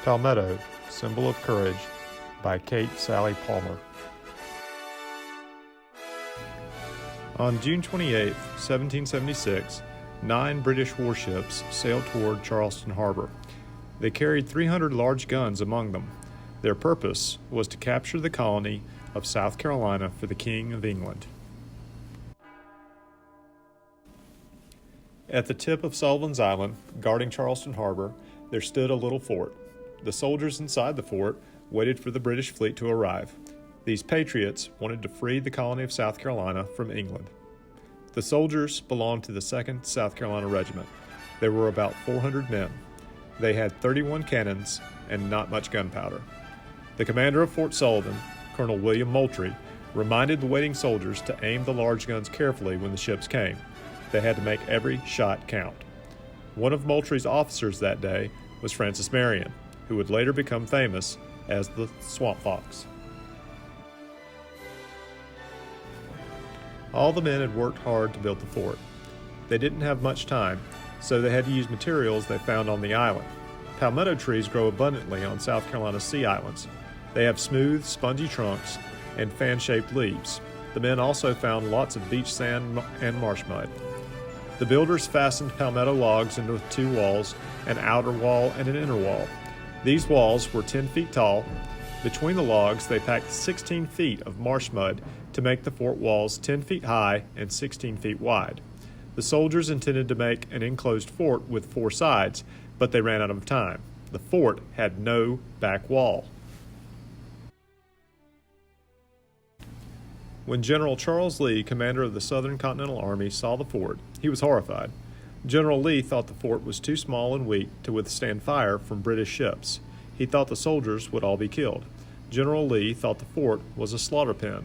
Palmetto, Symbol of Courage, by Kate Sally Palmer. On June 28, 1776, 9 British warships sailed toward Charleston Harbor. They carried 300 large guns among them. Their purpose was to capture the colony of South Carolina for the King of England. At the tip of Sullivan's Island, guarding Charleston Harbor, there stood a little fort. The soldiers inside the fort waited for the British fleet to arrive. These patriots wanted to free the colony of South Carolina from England. The soldiers belonged to the 2nd South Carolina Regiment. There were about 400 men. They had 31 cannons and not much gunpowder. The commander of Fort Sullivan, Colonel William Moultrie, reminded the waiting soldiers to aim the large guns carefully when the ships came. They had to make every shot count. One of Moultrie's officers that day was Francis Marion, who would later become famous as the Swamp Fox. All the men had worked hard to build the fort. They didn't have much time, so they had to use materials they found on the island. Palmetto trees grow abundantly on South Carolina's sea islands. They have smooth, spongy trunks and fan-shaped leaves. The men also found lots of beach sand and marsh mud. The builders fastened palmetto logs into 2 walls, an outer wall and an inner wall. These walls were 10 feet tall. Between the logs, they packed 16 feet of marsh mud to make the fort walls 10 feet high and 16 feet wide. The soldiers intended to make an enclosed fort with 4 sides, but they ran out of time. The fort had no back wall. When General Charles Lee, commander of the Southern Continental Army, saw the fort, he was horrified. General Lee thought the fort was too small and weak to withstand fire from British ships. He thought the soldiers would all be killed. General Lee thought the fort was a slaughter pen.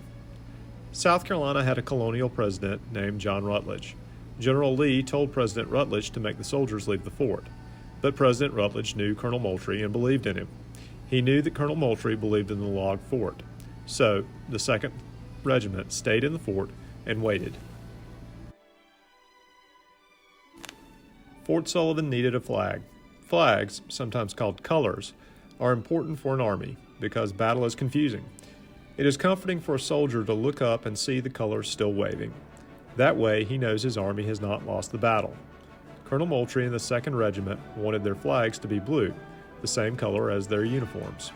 South Carolina had a colonial president named John Rutledge. General Lee told President Rutledge to make the soldiers leave the fort. But President Rutledge knew Colonel Moultrie and believed in him. He knew that Colonel Moultrie believed in the log fort. So, the 2nd Regiment stayed in the fort and waited. Fort Sullivan needed a flag. Flags, sometimes called colors, are important for an army because battle is confusing. It is comforting for a soldier to look up and see the colors still waving. That way he knows his army has not lost the battle. Colonel Moultrie and the 2nd Regiment wanted their flags to be blue, the same color as their uniforms.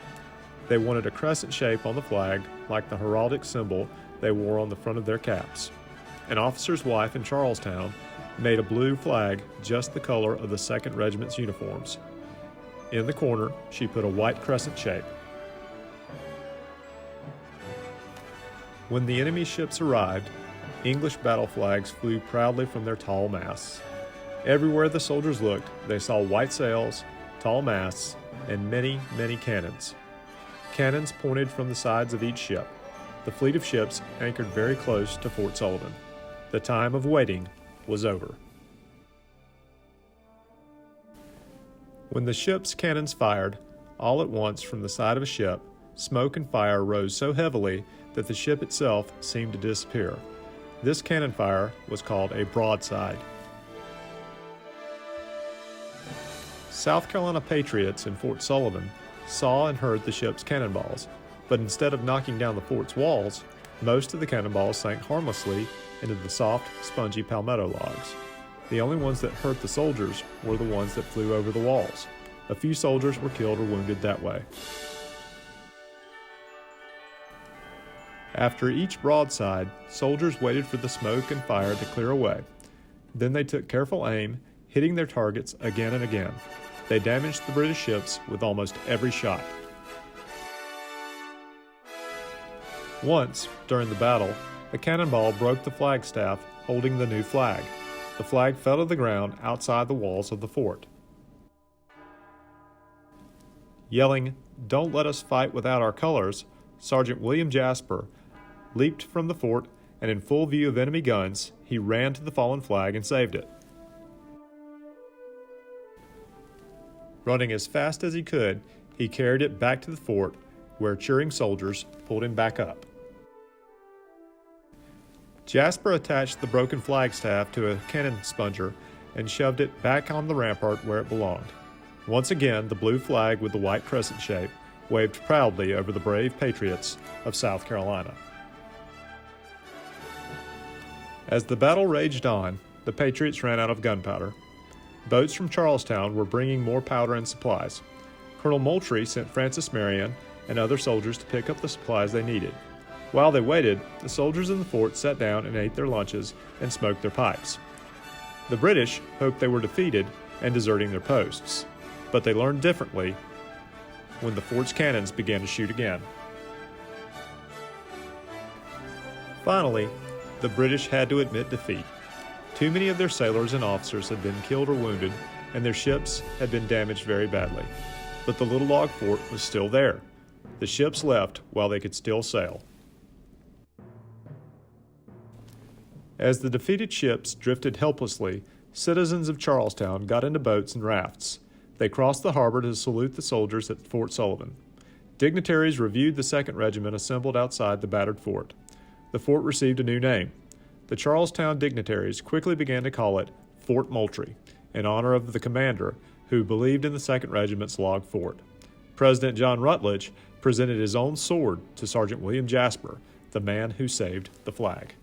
They wanted a crescent shape on the flag, like the heraldic symbol they wore on the front of their caps. An officer's wife in Charlestown made a blue flag just the color of the 2nd Regiment's uniforms. In the corner, she put a white crescent shape. When the enemy ships arrived, English battle flags flew proudly from their tall masts. Everywhere the soldiers looked, they saw white sails, tall masts, and many, many cannons. Cannons pointed from the sides of each ship. The fleet of ships anchored very close to Fort Sullivan. The time of waiting was over. When the ship's cannons fired, all at once from the side of a ship, smoke and fire rose so heavily that the ship itself seemed to disappear. This cannon fire was called a broadside. South Carolina patriots in Fort Sullivan saw and heard the ship's cannonballs, but instead of knocking down the fort's walls, most of the cannonballs sank harmlessly into the soft, spongy palmetto logs. The only ones that hurt the soldiers were the ones that flew over the walls. A few soldiers were killed or wounded that way. After each broadside, soldiers waited for the smoke and fire to clear away. Then they took careful aim, hitting their targets again and again. They damaged the British ships with almost every shot. Once, during the battle, a cannonball broke the flagstaff holding the new flag. The flag fell to the ground outside the walls of the fort. Yelling, "Don't let us fight without our colors," Sergeant William Jasper leaped from the fort, and in full view of enemy guns, he ran to the fallen flag and saved it. Running as fast as he could, he carried it back to the fort, where cheering soldiers pulled him back up. Jasper attached the broken flagstaff to a cannon sponger and shoved it back on the rampart where it belonged. Once again, the blue flag with the white crescent shape waved proudly over the brave patriots of South Carolina. As the battle raged on, the Patriots ran out of gunpowder. Boats from Charlestown were bringing more powder and supplies. Colonel Moultrie sent Francis Marion and other soldiers to pick up the supplies they needed. While they waited, the soldiers in the fort sat down and ate their lunches and smoked their pipes. The British hoped they were defeated and deserting their posts, but they learned differently when the fort's cannons began to shoot again. Finally, the British had to admit defeat. Too many of their sailors and officers had been killed or wounded, and their ships had been damaged very badly. But the little log fort was still there. The ships left while they could still sail. As the defeated ships drifted helplessly, citizens of Charlestown got into boats and rafts. They crossed the harbor to salute the soldiers at Fort Sullivan. Dignitaries reviewed the 2nd Regiment assembled outside the battered fort. The fort received a new name. The Charlestown dignitaries quickly began to call it Fort Moultrie, in honor of the commander who believed in the 2nd Regiment's log fort. President John Rutledge presented his own sword to Sergeant William Jasper, the man who saved the flag.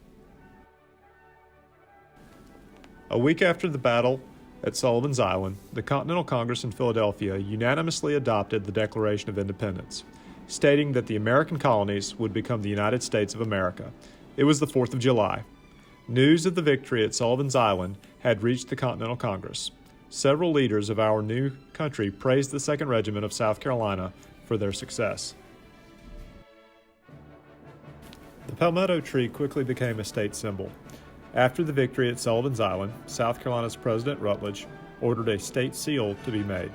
A week after the battle at Sullivan's Island, the Continental Congress in Philadelphia unanimously adopted the Declaration of Independence, stating that the American colonies would become the United States of America. It was the 4th of July. News of the victory at Sullivan's Island had reached the Continental Congress. Several leaders of our new country praised the 2nd Regiment of South Carolina for their success. The palmetto tree quickly became a state symbol. After the victory at Sullivan's Island, South Carolina's President Rutledge ordered a state seal to be made.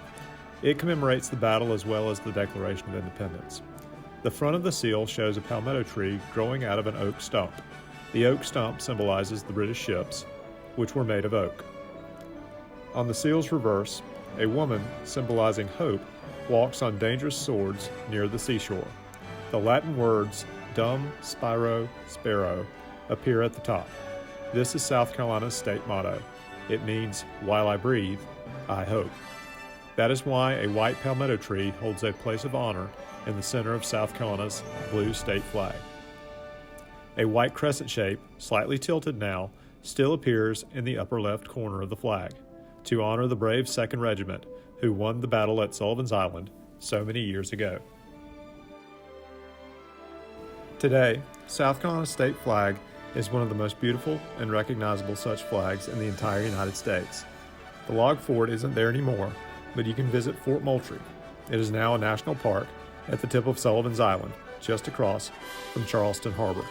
It commemorates the battle as well as the Declaration of Independence. The front of the seal shows a palmetto tree growing out of an oak stump. The oak stump symbolizes the British ships, which were made of oak. On the seal's reverse, a woman symbolizing hope walks on dangerous swords near the seashore. The Latin words Dum Spiro Spero appear at the top. This is South Carolina's state motto. It means, while I breathe, I hope. That is why a white palmetto tree holds a place of honor in the center of South Carolina's blue state flag. A white crescent shape, slightly tilted now, still appears in the upper left corner of the flag to honor the brave 2nd Regiment who won the battle at Sullivan's Island so many years ago. Today, South Carolina's state flag is one of the most beautiful and recognizable such flags in the entire United States. The log fort isn't there anymore, but you can visit Fort Moultrie. It is now a national park at the tip of Sullivan's Island, just across from Charleston Harbor.